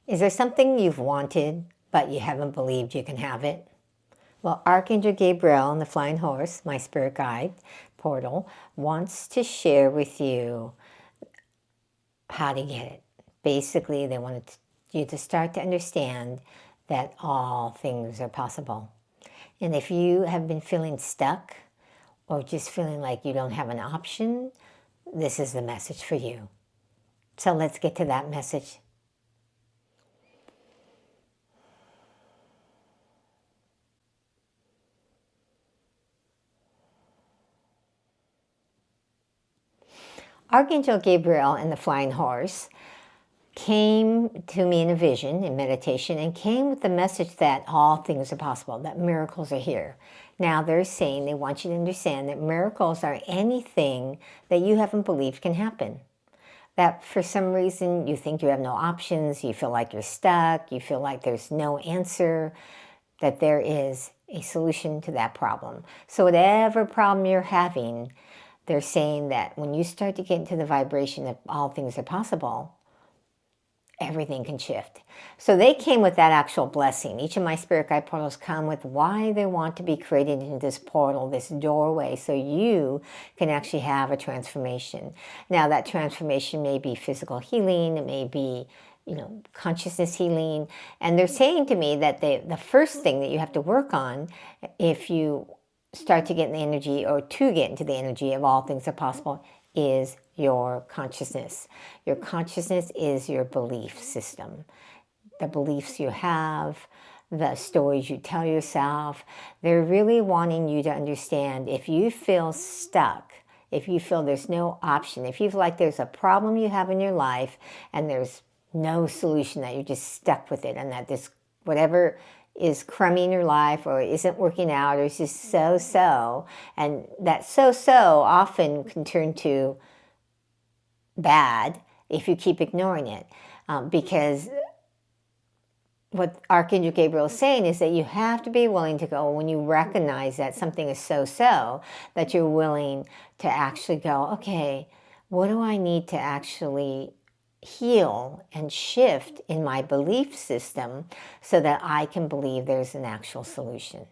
Is there something you've wanted, but you haven't believed you can have it? Well, Archangel Gabriel and the Flying Horse, my spirit guide portal, wants to share with you how to get it. Basically, they wanted you to start to understand that all things are possible. And if you have been feeling stuck or just feeling like you don't have an option, this is the message for you. So let's get to that message. Archangel Gabriel and the Flying Horse came to me in a vision, in meditation, and came with the message that all things are possible, that miracles are here. Now they're saying they want you to understand that miracles are anything that you haven't believed can happen. That for some reason you think you have no options, you feel like you're stuck, you feel like there's no answer, that there is a solution to that problem. So whatever problem you're having, they're saying that when you start to get into the vibration of all things are possible, everything can shift. So they came with that actual blessing. Each of my spirit guide portals come with why they want to be created into this portal, this doorway, so you can actually have a transformation. Now that transformation may be physical healing, it may be consciousness healing. And they're saying to me that the first thing that you have to work on if you start to get in the energy or to get into the energy of all things are possible is your consciousness. Your consciousness is your belief system. The beliefs you have, the stories you tell yourself, they're really wanting you to understand if you feel stuck, if you feel there's no option, if you feel like there's a problem you have in your life and there's no solution, that you're just stuck with it and that this whatever is crummy in your life or isn't working out or is just so-so, and that so-so often can turn to bad if you keep ignoring it. Because what Archangel Gabriel is saying is that you have to be willing to go, when you recognize that something is so-so, that you're willing to actually go, okay, what do I need to actually heal and shift in my belief system so that I can believe there's an actual solution.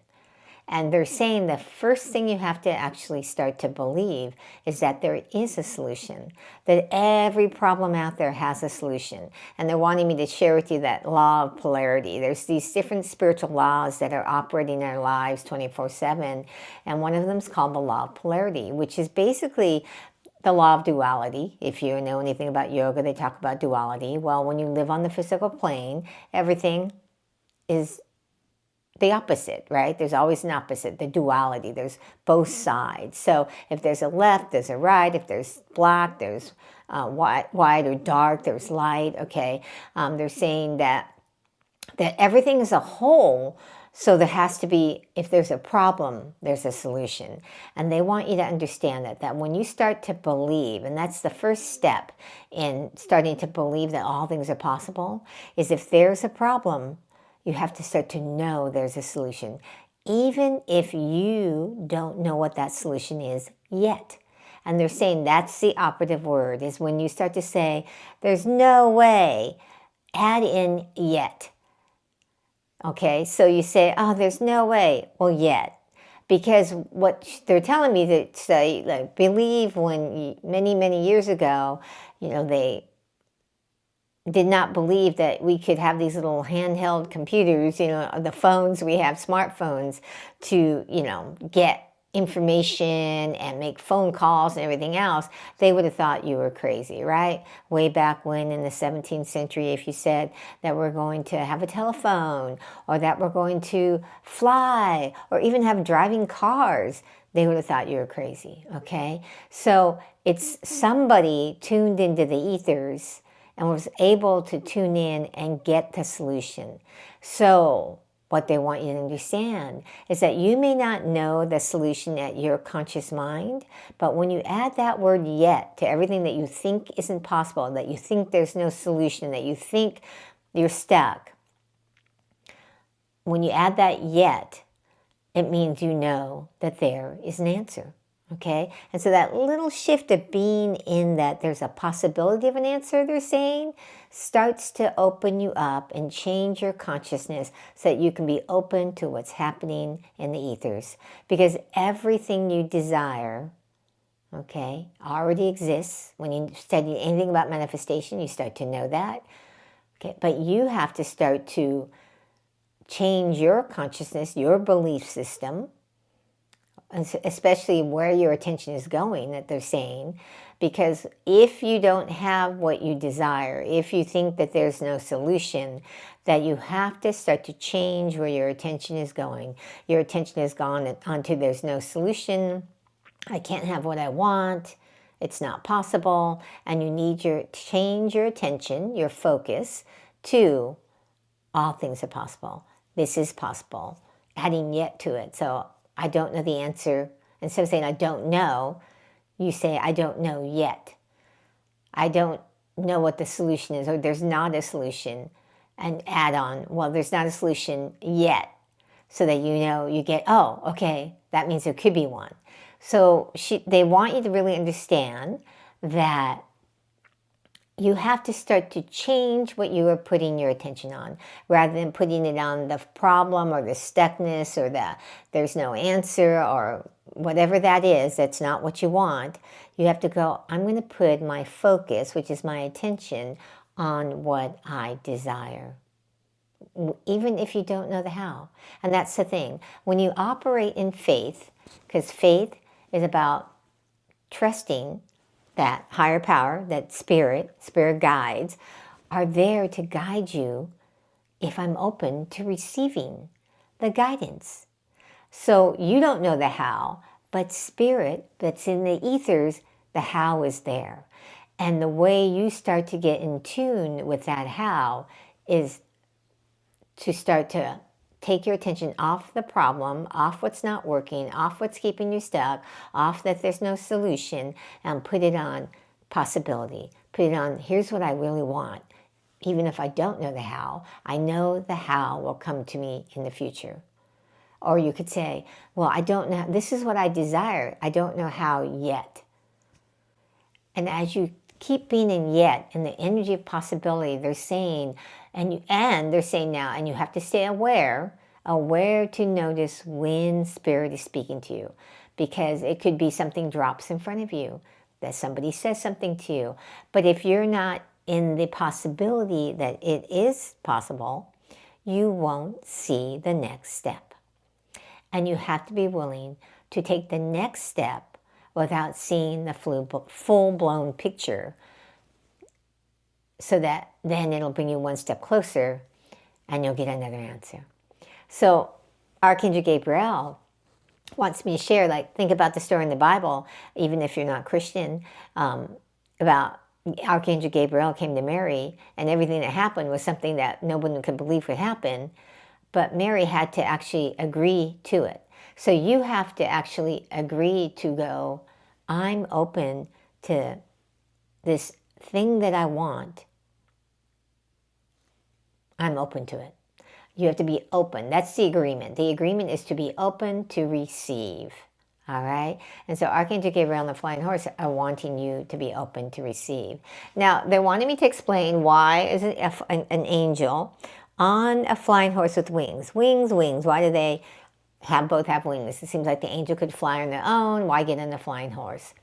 And they're saying the first thing you have to actually start to believe is that there is a solution, that every problem out there has a solution. And they're wanting me to share with you that law of polarity. There's these different spiritual laws that are operating in our lives 24/7. And one of them is called the law of polarity, which is basically the law of duality. If you know anything about yoga, they talk about duality. Well, when you live on the physical plane, everything is the opposite, right? There's always an opposite, the duality. There's both sides. So if there's a left, there's a right. If there's black, there's white or dark, there's light, okay? They're saying that everything is a whole. So there has to be, if there's a problem, there's a solution. And they want you to understand that when you start to believe, and that's the first step in starting to believe that all things are possible, is if there's a problem, you have to start to know there's a solution, even if you don't know what that solution is yet. And they're saying that's the operative word, is when you start to say, there's no way, add in yet. Okay, so you say, oh, there's no way. Well, yet. Because what they're telling me to say, like, believe when many years ago, they did not believe that we could have these little handheld computers, the phones, we have smartphones to, get information and make phone calls and everything else. They would have thought you were crazy, right? Way back when in the 17th century, if you said that we're going to have a telephone or that we're going to fly or even have driving cars, they would have thought you were crazy, okay? So it's somebody tuned into the ethers and was able to tune in and get the solution. So what they want you to understand is that you may not know the solution at your conscious mind, but when you add that word yet to everything that you think isn't possible, that you think there's no solution, that you think you're stuck, when you add that yet, it means you know that there is an answer. Okay? And so that little shift of being in that there's a possibility of an answer, they're saying, starts to open you up and change your consciousness so that you can be open to what's happening in the ethers. Because everything you desire, okay, already exists. When you study anything about manifestation, you start to know that. Okay? But you have to start to change your consciousness, your belief system, especially where your attention is going, that they're saying. Because if you don't have what you desire, if you think that there's no solution, that you have to start to change where your attention is going. Your attention has gone onto there's no solution, I can't have what I want, it's not possible, and you need to change your attention, your focus, to all things are possible. This is possible. Adding yet to it. So I don't know the answer. Instead of saying I don't know, you say I don't know yet. I don't know what the solution is, or there's not a solution. And add on, well, there's not a solution yet. So that you know, you get, oh, okay, that means there could be one. So they want you to really understand that you have to start to change what you are putting your attention on, rather than putting it on the problem or the stuckness or the there's no answer or whatever that is. That's not what you want. You have to go, I'm going to put my focus, which is my attention, on what I desire, even if you don't know the how. And that's the thing. When you operate in faith, because faith is about trusting that higher power, that spirit guides, are there to guide you if I'm open to receiving the guidance. So you don't know the how, but spirit that's in the ethers, the how is there. And the way you start to get in tune with that how is to start to take your attention off the problem, off what's not working, off what's keeping you stuck, off that there's no solution, and put it on possibility. Put it on, here's what I really want. Even if I don't know the how, I know the how will come to me in the future. Or you could say, well, I don't know, this is what I desire. I don't know how yet. And as you keep being in yet, in the energy of possibility, they're saying, and they're saying now, and you have to stay aware to notice when spirit is speaking to you. Because it could be something drops in front of you, that somebody says something to you. But if you're not in the possibility that it is possible, you won't see the next step. And you have to be willing to take the next step without seeing the full-blown picture, so that then it'll bring you one step closer and you'll get another answer. So Archangel Gabriel wants me to share, think about the story in the Bible, even if you're not Christian, about Archangel Gabriel came to Mary, and everything that happened was something that no one could believe would happen, but Mary had to actually agree to it. So you have to actually agree to go, I'm open to this thing that I want. I'm open to it. You have to be open. That's the agreement. The agreement is to be open to receive. All right? And so Archangel Gabriel and the flying horse are wanting you to be open to receive. Now, they wanted me to explain why is an angel on a flying horse with wings. Wings. Why do they both have wings? It seems like the angel could fly on their own. Why get on the flying horse?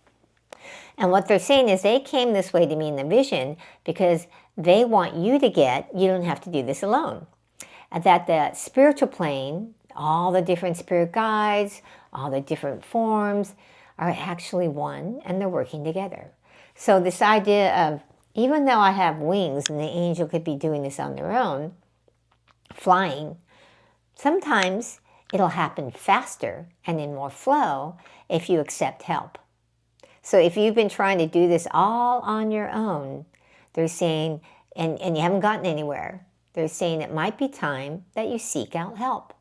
And what they're saying is they came this way to me in the vision because they want you to get, you don't have to do this alone. That the spiritual plane, all the different spirit guides, all the different forms are actually one, and they're working together. So this idea of, even though I have wings and the angel could be doing this on their own, flying, sometimes it'll happen faster and in more flow if you accept help. So if you've been trying to do this all on your own, they're saying, and you haven't gotten anywhere, they're saying it might be time that you seek out help.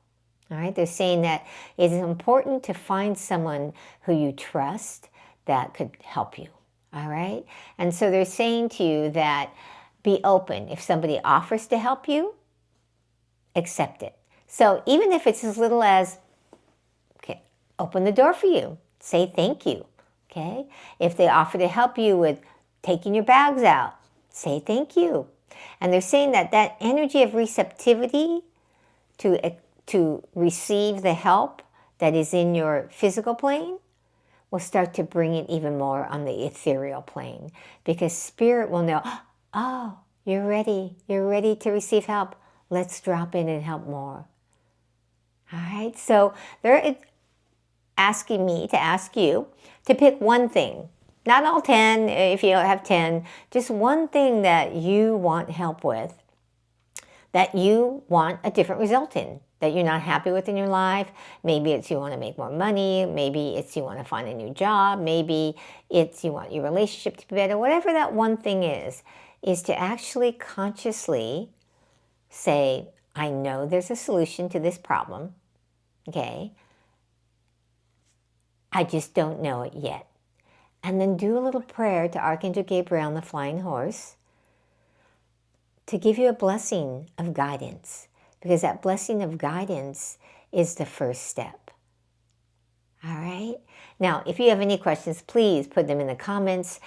All right? They're saying that it is important to find someone who you trust that could help you. All right? And so they're saying to you that be open. If somebody offers to help you, accept it. So even if it's as little as, okay, open the door for you. say thank you, okay? If they offer to help you with taking your bags out, say thank you. And they're saying that that energy of receptivity to receive the help that is in your physical plane will start to bring it even more on the ethereal plane, because spirit will know, oh, you're ready to receive help. Let's drop in and help more. All right, so they're asking me to ask you to pick one thing, not all 10 if you have 10, just one thing that you want help with, that you want a different result in, that you're not happy with in your life. Maybe it's you want to make more money. Maybe it's you want to find a new job. Maybe it's you want your relationship to be better. Whatever that one thing is to actually consciously say, I know there's a solution to this problem, okay? I just don't know it yet. And then do a little prayer to Archangel Gabriel on the flying horse to give you a blessing of guidance, because that blessing of guidance is the first step. All right? Now, if you have any questions, please put them in the comments.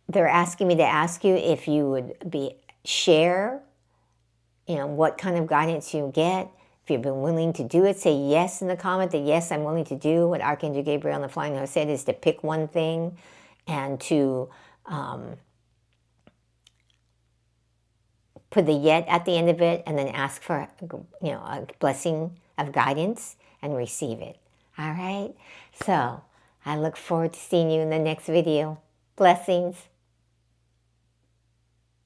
They're asking me to ask you if you would share, what kind of guidance you get. If you've been willing to do it, say yes in the comment, that yes, I'm willing to do what Archangel Gabriel on the flying horse said, is to pick one thing and to put the yet at the end of it, and then ask for, a blessing of guidance and receive it. All right? So I look forward to seeing you in the next video. Blessings.